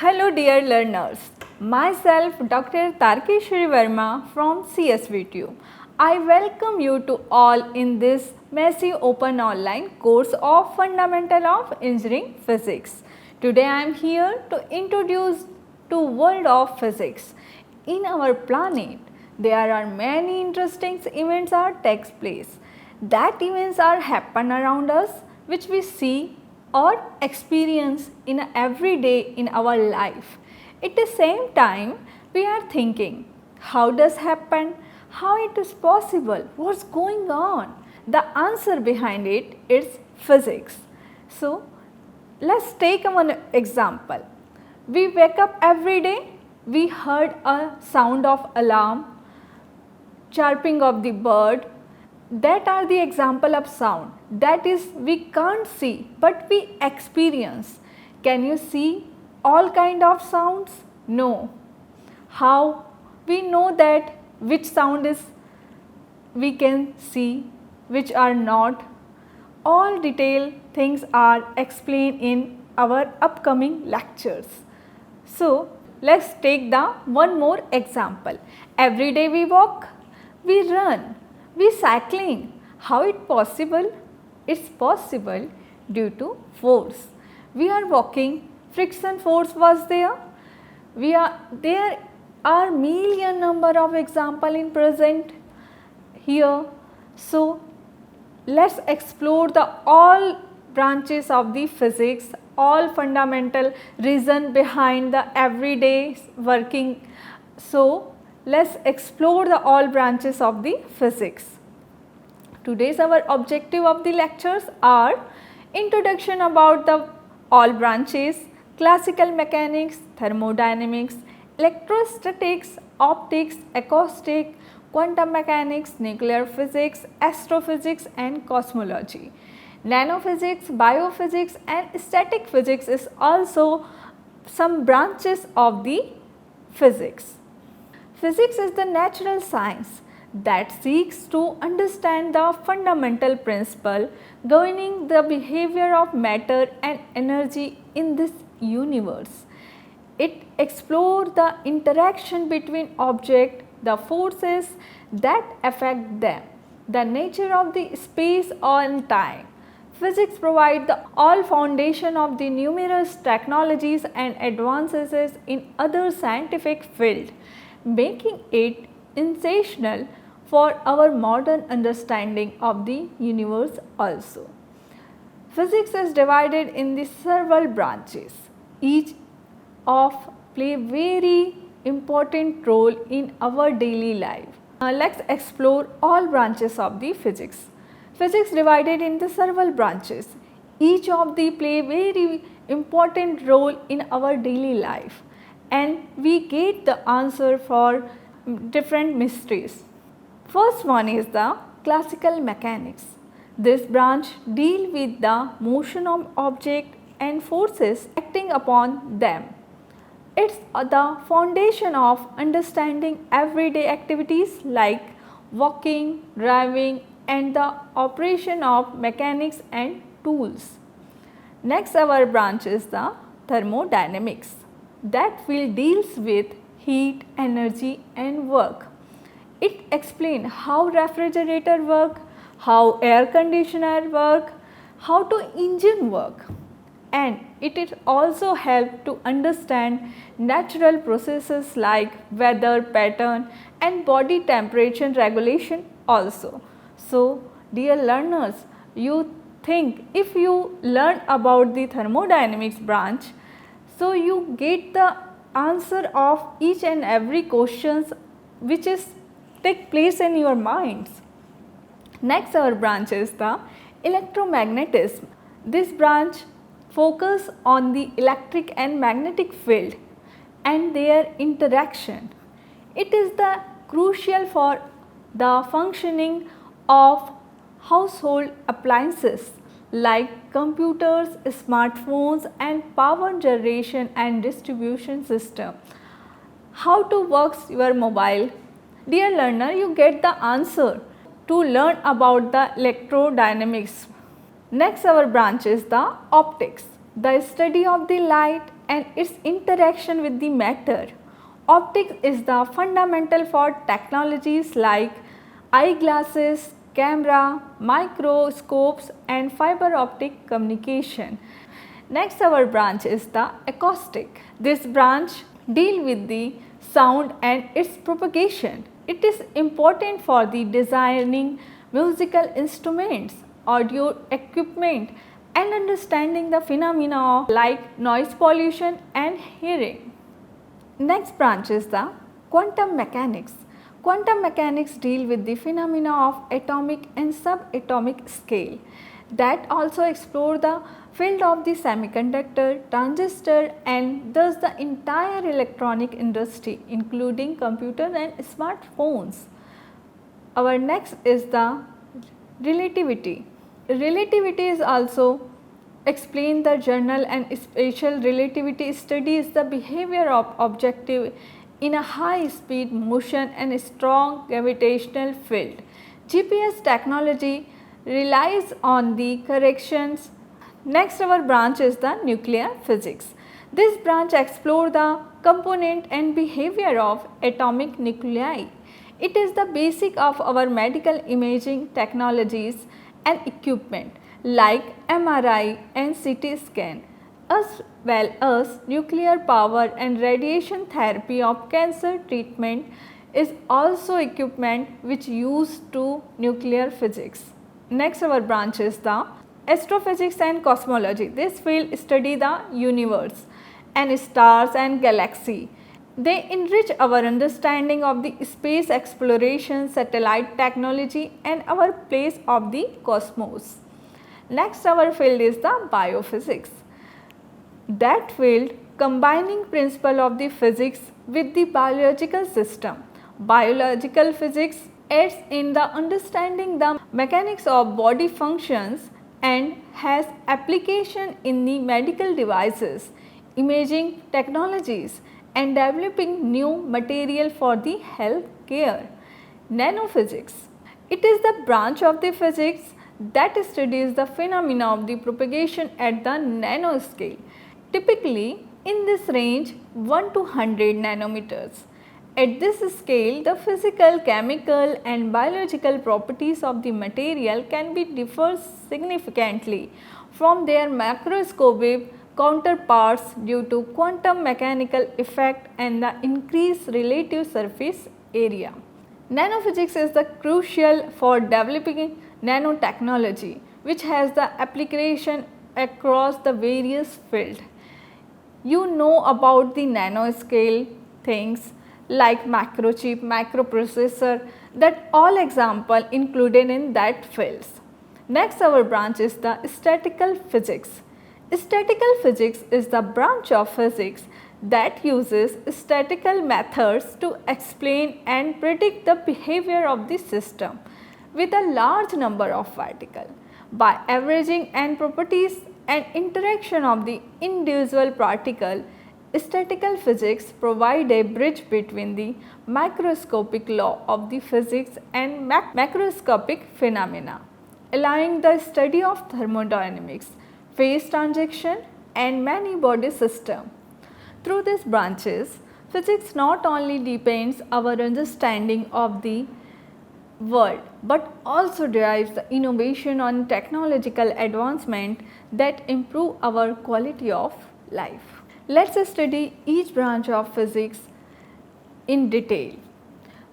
Hello dear learners, myself Dr. Tarkeshwari Verma from CSVTU. I welcome you to all in this messy open online course of Fundamental of Engineering Physics. Today I am here to introduce to world of physics. In our planet, there are many interesting events that takes place. That events are happen around us which we see or experience in every day in our life. At the same time, we are thinking, how does happen? How it is possible? What's going on? The answer behind it is physics. So, let's take one example. We wake up every day, we heard a sound of alarm, chirping of the bird. That are the example of sound. That is, we can't see but we experience. Can you see all kind of sounds? No. How we know that which sound is we can see, which are not? All detailed things are explained in our upcoming lectures. So, let's take the one more example. Every day we walk, we run, we cycling. How it possible? It's possible due to force. We are walking, friction force was there. There are million number of example in present here. So, let's explore the all branches of the physics, all fundamental reason behind the everyday working. So, let's explore the all branches of the physics. Today's our objective of the lectures are introduction about the all branches, classical mechanics, thermodynamics, electrostatics, optics, acoustic, quantum mechanics, nuclear physics, astrophysics and cosmology. Nanophysics, biophysics and static physics is also some branches of the physics. Physics is the natural science that seeks to understand the fundamental principle governing the behavior of matter and energy in this universe. It explores the interaction between objects, the forces that affect them, the nature of the space and time. Physics provides the all foundation of the numerous technologies and advances in other scientific fields, making it essential for our modern understanding of the universe also. Physics is divided in the several branches. Each of play very important role in our daily life. Let's explore all branches of the physics. Physics divided into several branches. Each of the play very important role in our daily life, and we get the answer for different mysteries. First one is the classical mechanics. This branch deal with the motion of object and forces acting upon them. It's the foundation of understanding everyday activities like walking, driving and the operation of mechanics and tools. Next our branch is the thermodynamics. That field deals with heat, energy and work. It explains how refrigerator work, how air conditioner work, how to engine work, and it also help to understand natural processes like weather pattern and body temperature regulation also. So, dear learners, you think if you learn about the thermodynamics branch, so you get the answer of each and every questions which is take place in your minds. Next our branch is the electromagnetism. This branch focus on the electric and magnetic field and their interaction. It is the crucial for the functioning of household appliances like computers, smartphones and power generation and distribution system. How to works your mobile? Dear learner, you get the answer to learn about the electrodynamics. Next our branch is the optics. The study of the light and its interaction with the matter. Optics is the fundamental for technologies like eyeglasses, camera, microscopes and fiber optic communication. Next our branch is the acoustic. This branch deal with the sound and its propagation. It is important for the designing musical instruments, audio equipment and understanding the phenomena of like noise pollution and hearing. Next branch is the quantum mechanics. Quantum mechanics deal with the phenomena of atomic and subatomic scale that also explore the field of the semiconductor, transistor and thus the entire electronic industry including computer and smartphones. Our next is the relativity. Relativity is also explain the journal and special relativity studies the behavior of object in a high speed motion and strong gravitational field. GPS technology relies on the corrections. Next our branch is the nuclear physics. This branch explores the component and behavior of atomic nuclei. It is the basic of our medical imaging technologies and equipment like MRI and CT scan, as well as nuclear power and radiation therapy of cancer treatment is also equipment which used to nuclear physics. Next our branch is the astrophysics and cosmology. This field study the universe and stars and galaxy. They enrich our understanding of the space exploration, satellite technology and our place of the cosmos. Next our field is the biophysics. That field combining principle of the physics with the biological system. Biological physics aids in the understanding the mechanics of body functions and has application in the medical devices, imaging technologies and developing new material for the health care. Nanophysics. It is the branch of the physics that studies the phenomena of the propagation at the nanoscale, typically in this range 1 to 100 nanometers. At this scale, the physical, chemical and biological properties of the material can be differ significantly from their macroscopic counterparts due to quantum mechanical effect and the increased relative surface area. Nanophysics is the crucial for developing nanotechnology, which has the application across the various fields. You know about the nanoscale things like microchip, microprocessor, that all example included in that fields. Next our branch is the statistical physics. Statistical physics is the branch of physics that uses statistical methods to explain and predict the behavior of the system with a large number of particles by averaging and properties and interaction of the individual particle. Statistical physics provide a bridge between the microscopic law of the physics and macroscopic phenomena, allowing the study of thermodynamics, phase transition and many body systems. Through these branches, physics not only deepens our understanding of the world but also drives the innovation on technological advancement that improve our quality of life. Let us study each branch of physics in detail.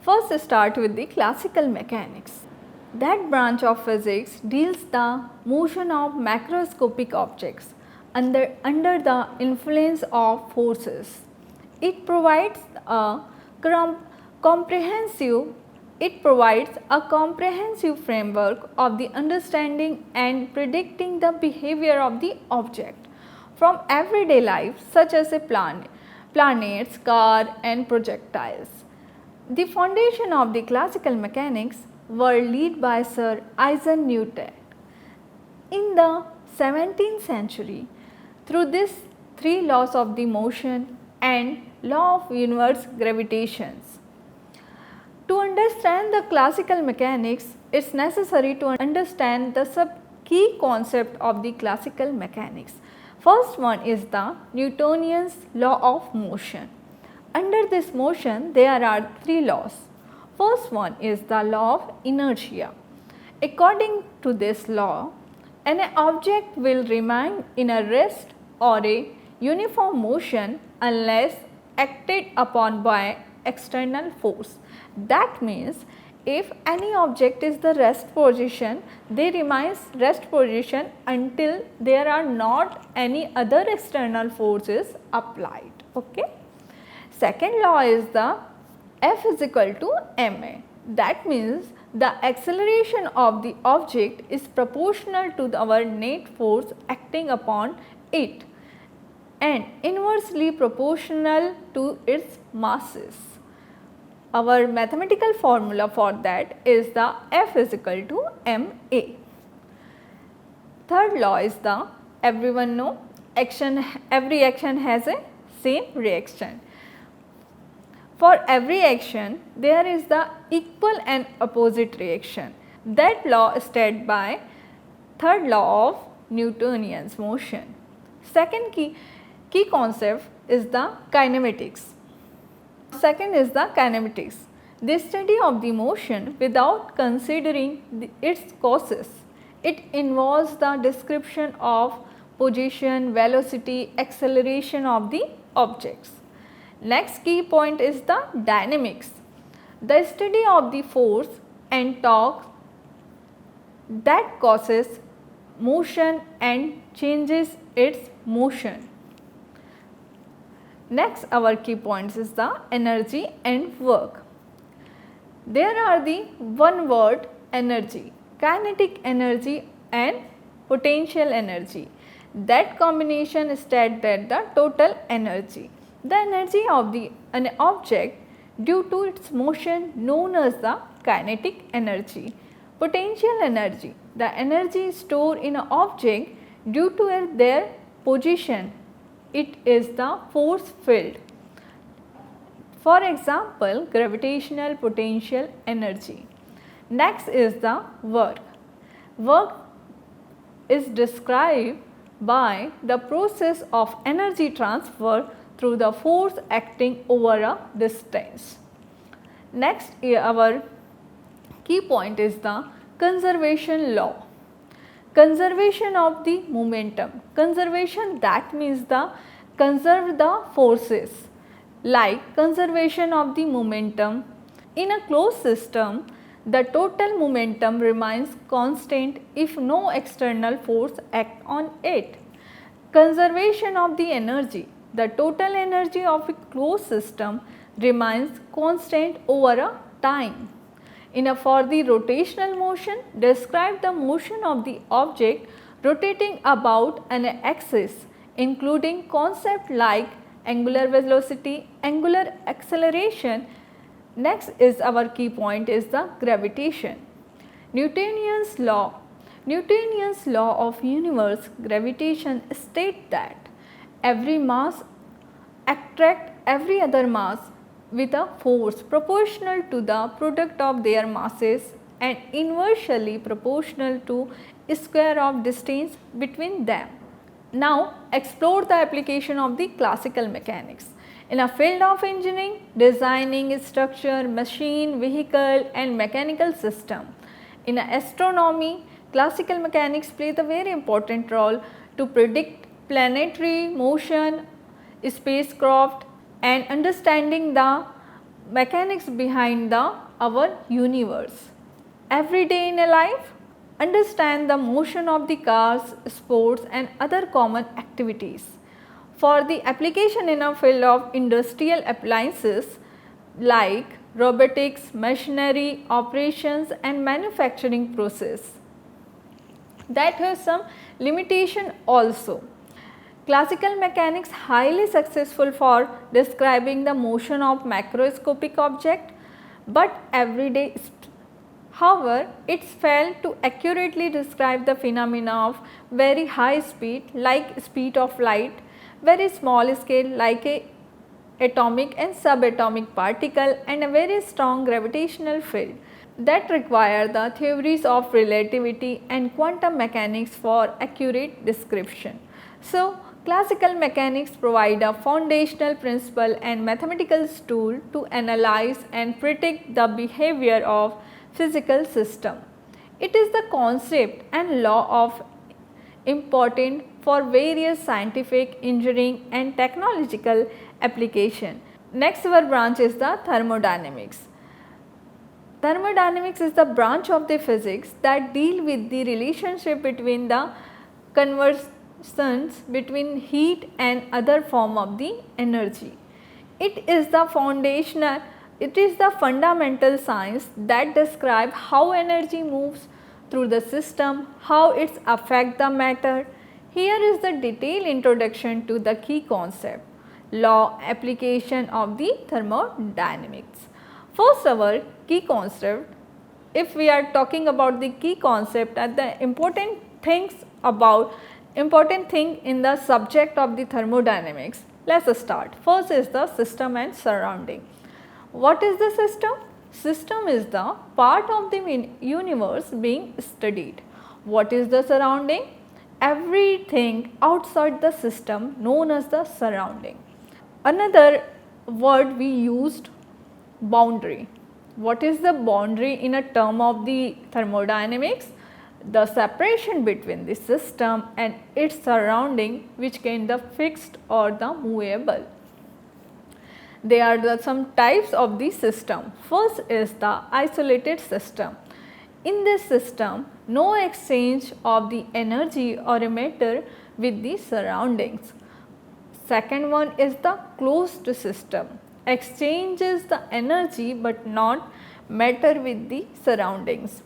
First start with the classical mechanics. That branch of physics deals the motion of macroscopic objects under the influence of forces. It provides a comprehensive framework of the understanding and predicting the behavior of the object from everyday life, such as a planets, car and projectiles. The foundation of the classical mechanics were laid by Sir Isaac Newton in the 17th century. Through these three laws of the motion and law of universe gravitations. To understand the classical mechanics, it is necessary to understand the key concept of the classical mechanics. First one is the Newtonian's law of motion. Under this motion, there are three laws. First one is the law of inertia. According to this law, an object will remain in a rest or a uniform motion unless acted upon by external force. That means if any object is the rest position, they remains rest position until there are not any other external forces applied. Okay. Second law is the F is equal to ma. That means the acceleration of the object is proportional to our net force acting upon it and inversely proportional to its masses. Our mathematical formula for that is the F is equal to ma. Third law is the, everyone know, every action has a same reaction. For every action, there is the equal and opposite reaction. That law is stated by third law of Newtonian's motion. Second key concept is the kinematics. Second is the kinematics, the study of the motion without considering its causes. It involves the description of position, velocity, acceleration of the objects. Next key point is the dynamics, the study of the force and torque that causes motion and changes its motion. Next, our key points is the energy and work. There are the one word energy, kinetic energy and potential energy. That combination states that the total energy. The energy of an object due to its motion known as the kinetic energy. Potential energy, the energy stored in an object due to their position. It is the force field. For example, gravitational potential energy. Next is the work. Work is described by the process of energy transfer through the force acting over a distance. Next, our key point is the conservation law. Conservation of the momentum. Conservation, that means the conserve the forces, like conservation of the momentum. In a closed system, the total momentum remains constant if no external force acts on it. Conservation of the energy. The total energy of a closed system remains constant over a time. For the rotational motion, describe the motion of the object rotating about an axis, including concepts like angular velocity, angular acceleration. Next is our key point is the gravitation. Newtonian's law. Newtonian's law of universe gravitation states that every mass attracts every other mass with a force proportional to the product of their masses and inversely proportional to square of distance between them. Now, explore the application of the classical mechanics. In a field of engineering, designing structure, machine, vehicle and mechanical system. In astronomy, classical mechanics play the very important role to predict planetary motion, spacecraft and understanding the mechanics behind our universe. Every day in a life, understand the motion of the cars, sports and other common activities. For the application in a field of industrial appliances like robotics, machinery, operations and manufacturing process. That has some limitation also. Classical mechanics highly successful for describing the motion of macroscopic object, but everyday. However, it failed to accurately describe the phenomena of very high speed like speed of light, very small scale like a atomic and subatomic particle and a very strong gravitational field that require the theories of relativity and quantum mechanics for accurate description. So, Classical mechanics provide a foundational principle and mathematical tool to analyze and predict the behavior of physical system. It is the concept and law of important for various scientific, engineering and technological application. Next our branch is the thermodynamics. Thermodynamics is the branch of the physics that deal with the relationship between the conversions between heat and other form of the energy. It is the fundamental science that describe how energy moves through the system, how it affects the matter. Here is the detailed introduction to the key concept, law, application of the thermodynamics. First our key concept, if we are talking about the key concept and the important thing in the subject of the thermodynamics, let us start. First is the system and surrounding. What is the system? System is the part of the universe being studied. What is the surrounding? Everything outside the system known as the surrounding. Another word we used, boundary. What is the boundary in a term of the thermodynamics? The separation between the system and its surrounding, which can be fixed or the movable. There are some types of the system. First is the isolated system. In this system, no exchange of the energy or matter with the surroundings. Second one is the closed system. Exchanges the energy but not matter with the surroundings.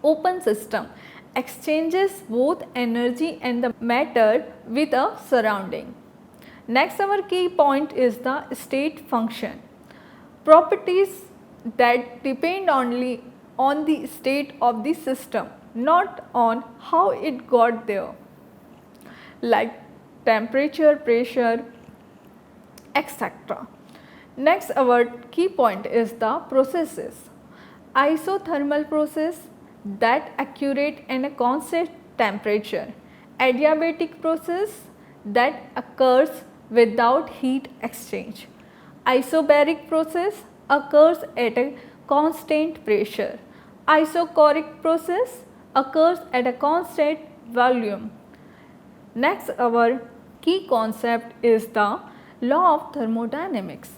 Open system exchanges both energy and the matter with a surrounding. Next our key point is the state function. Properties that depend only on the state of the system, not on how it got there, like temperature, pressure, etc. Next our key point is the processes. Isothermal process that accurate and a constant temperature. Adiabatic process that occurs without heat exchange. Isobaric process occurs at a constant pressure. Isochoric process occurs at a constant volume. Next our key concept is the law of thermodynamics.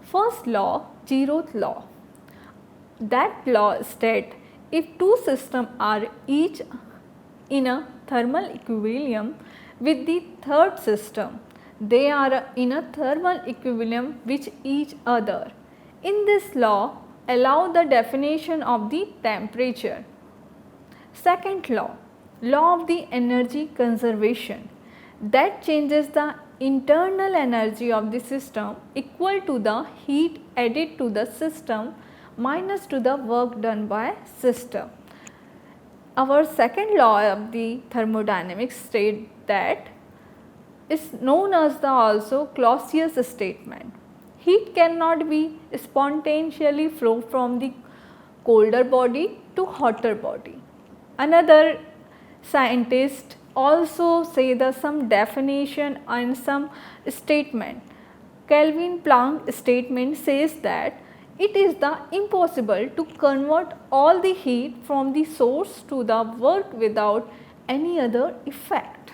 First law, zeroth law. That law states if two systems are each in a thermal equilibrium with the third system, they are in a thermal equilibrium with each other. In this law, allow the definition of the temperature. Second law, law of the energy conservation, that changes the internal energy of the system equal to the heat added to the system minus to the work done by system. Our second law of the thermodynamics state that is known as the also Clausius statement. Heat cannot be spontaneously flow from the colder body to hotter body. Another scientist also say the some definition and some statement. Kelvin Planck statement says that it is the impossible to convert all the heat from the source to the work without any other effect.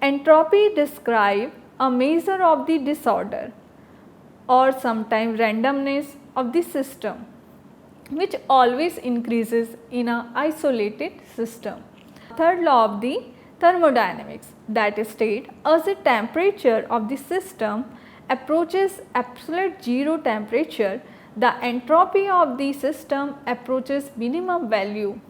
Entropy describe a measure of the disorder or sometimes randomness of the system, which always increases in an isolated system. Third law of the thermodynamics, that state as the temperature of the system approaches absolute zero temperature, the entropy of the system approaches minimum value.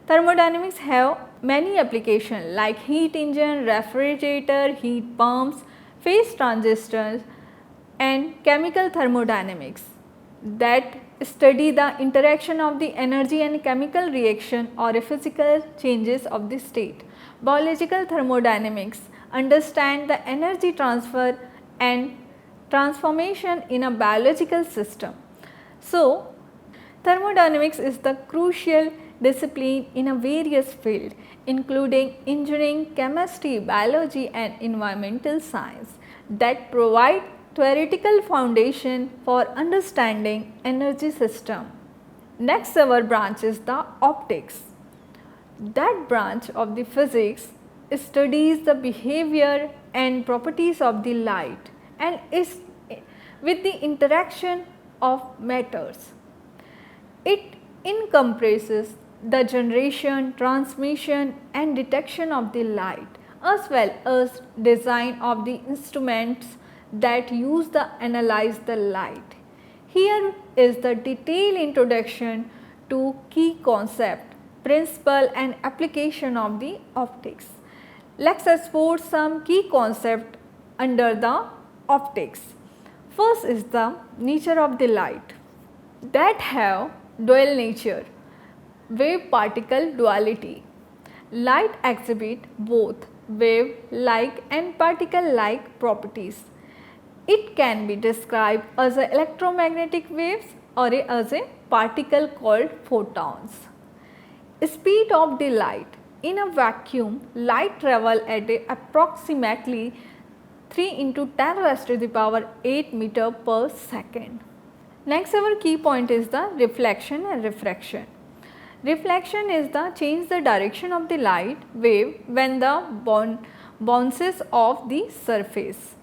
Thermodynamics have many applications like heat engine, refrigerator, heat pumps, phase transistors and chemical thermodynamics that study the interaction of the energy and chemical reaction or physical changes of the state. Biological thermodynamics understand the energy transfer and transformation in a biological system. So, thermodynamics is the crucial discipline in a various fields, including engineering, chemistry, biology, and environmental science, that provide theoretical foundation for understanding energy system. Next our branch is the optics. That branch of the physics studies the behavior and properties of the light and is with the interaction of matters. It encompasses the generation, transmission and detection of the light as well as design of the instruments that use the analyze the light. Here is the detailed introduction to key concept, principle and application of the optics. Let's explore some key concept under the optics. First is the nature of the light that have dual nature, wave particle duality. Light exhibit both wave like and particle like properties. It can be described as a electromagnetic waves or as a particle called photons. Speed of the light. In a vacuum, light travel at approximately 3 into 10 raised to the power 8 meter per second. Next our key point is the reflection and refraction. Reflection is the change the direction of the light wave when the bounces off the surface.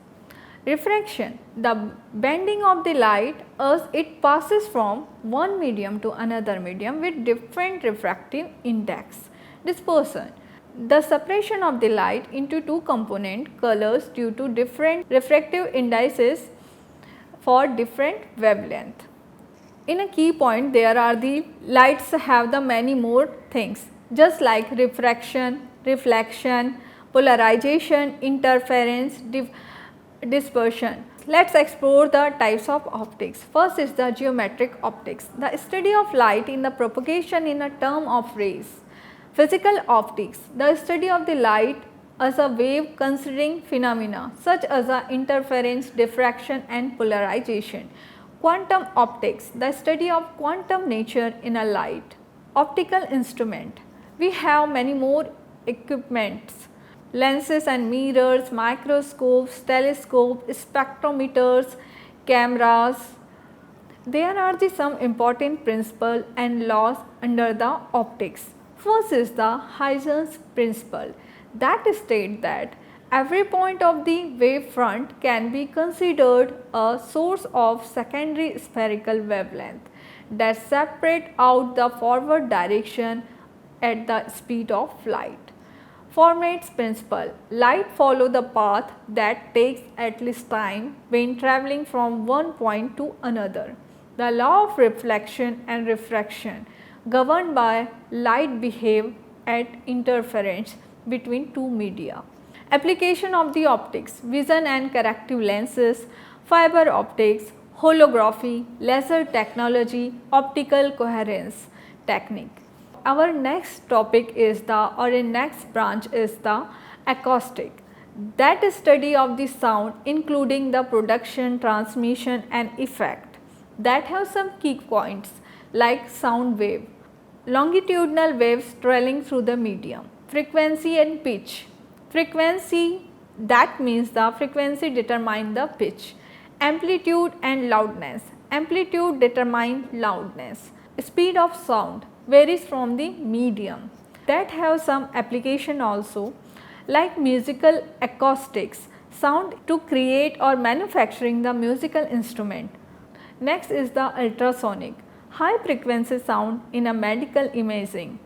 Refraction, the bending of the light as it passes from one medium to another medium with different refractive index. Dispersion, the separation of the light into two component colors due to different refractive indices for different wavelength. In a key point, there are the lights have the many more things just like refraction, reflection, polarization, interference, dispersion. Let's explore the types of optics. First is the geometric optics, the study of light in the propagation in a term of rays. Physical optics, the study of the light as a wave considering phenomena such as interference, diffraction and polarization. Quantum optics, the study of quantum nature in a light. Optical instrument, we have many more equipments, lenses and mirrors, microscopes, telescopes, spectrometers, cameras. There are some important principles and laws under the optics. First is the Huygens principle that states that every point of the wavefront can be considered a source of secondary spherical wavelength that separate out the forward direction at the speed of light. Fermat's principle, light follow the path that takes at least time when traveling from one point to another. The law of reflection and refraction governed by light behave at interference between two media. Application of the optics, vision and corrective lenses, fiber optics, holography, laser technology, optical coherence technique. Our next topic is next branch is the acoustic, that is study of the sound including the production, transmission and effect that have some key points like sound wave, longitudinal waves traveling through the medium, frequency and pitch. Frequency, that means the frequency determine the pitch, amplitude and loudness, amplitude determine loudness, speed of sound varies from the medium. That have some application also like musical acoustics, sound to create or manufacturing the musical instrument. Next is the ultrasonic, high frequency sound in a medical imaging.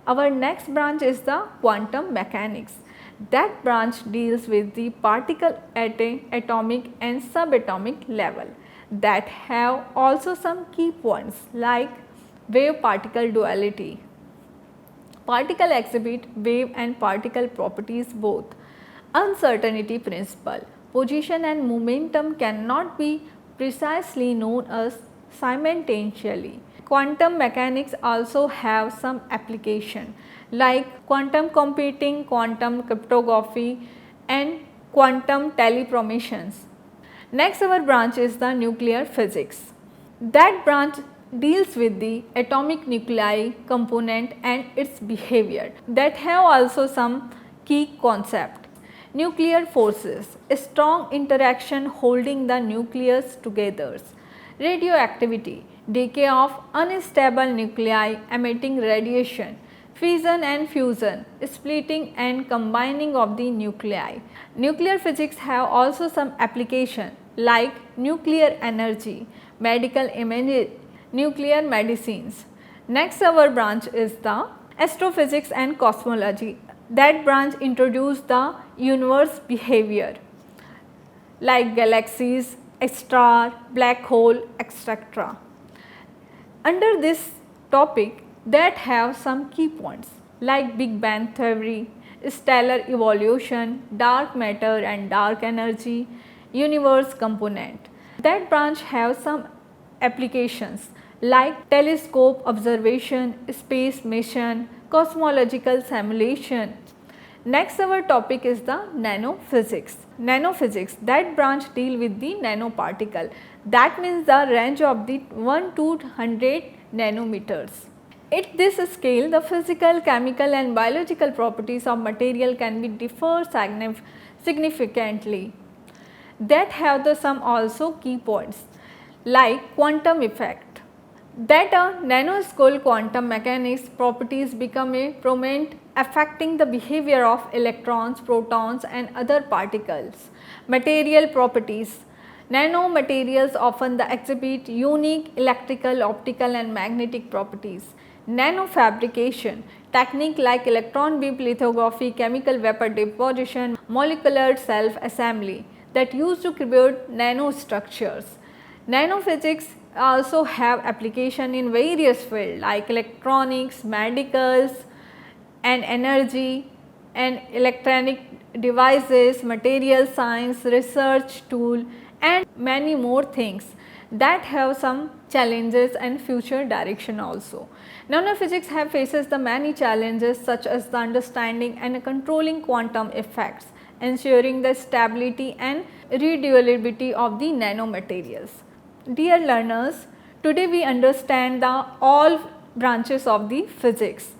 Our next branch is the quantum mechanics. That branch deals with the particle at a atomic and subatomic level that have also some key points like wave particle duality. Particle exhibit wave and particle properties both. Uncertainty principle, position and momentum cannot be precisely known as simultaneously. Quantum mechanics also have some application like quantum computing, quantum cryptography and quantum telepromissions. Next our branch is the nuclear physics. That branch deals with the atomic nuclei component and its behavior that have also some key concept. Nuclear forces, a strong interaction holding the nucleus together. Radioactivity, decay of unstable nuclei emitting radiation. Fission and fusion, splitting and combining of the nuclei. Nuclear physics have also some application like nuclear energy, medical imaging, nuclear medicines. Next our branch is the astrophysics and cosmology. That branch introduced the universe behavior like galaxies, star, black hole, etc. Under this topic that have some key points like Big Bang theory, stellar evolution, dark matter and dark energy, universe component. That branch have some applications like telescope observation, space mission, cosmological simulation. Next our topic is the nanophysics. Nanophysics, that branch deal with the nanoparticle, that means the range of the 1 to 100 nanometers. At this scale, the physical, chemical and biological properties of material can be differ significantly. That have the some also key points like quantum effect, that a nanoscale quantum mechanics properties become a prominent affecting the behavior of electrons, protons and other particles. Material properties, nanomaterials often exhibit unique electrical, optical and magnetic properties. Nanofabrication, technique like electron beam lithography, chemical vapor deposition, molecular self assembly that used to create nanostructures. Nanophysics also have application in various fields like electronics, medicals and energy and electronic devices, material science, research tool and many more things that have some challenges and future direction also. Nanophysics have faces the many challenges such as the understanding and controlling quantum effects, ensuring the stability and redurability of the nanomaterials. Dear learners, today we understand the all branches of the physics,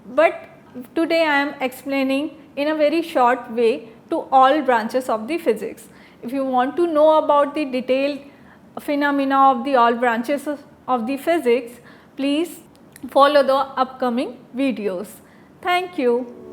but today I am explaining in a very short way to all branches of the physics. If you want to know about the detailed phenomena of the all branches of the physics, please follow the upcoming videos. Thank you.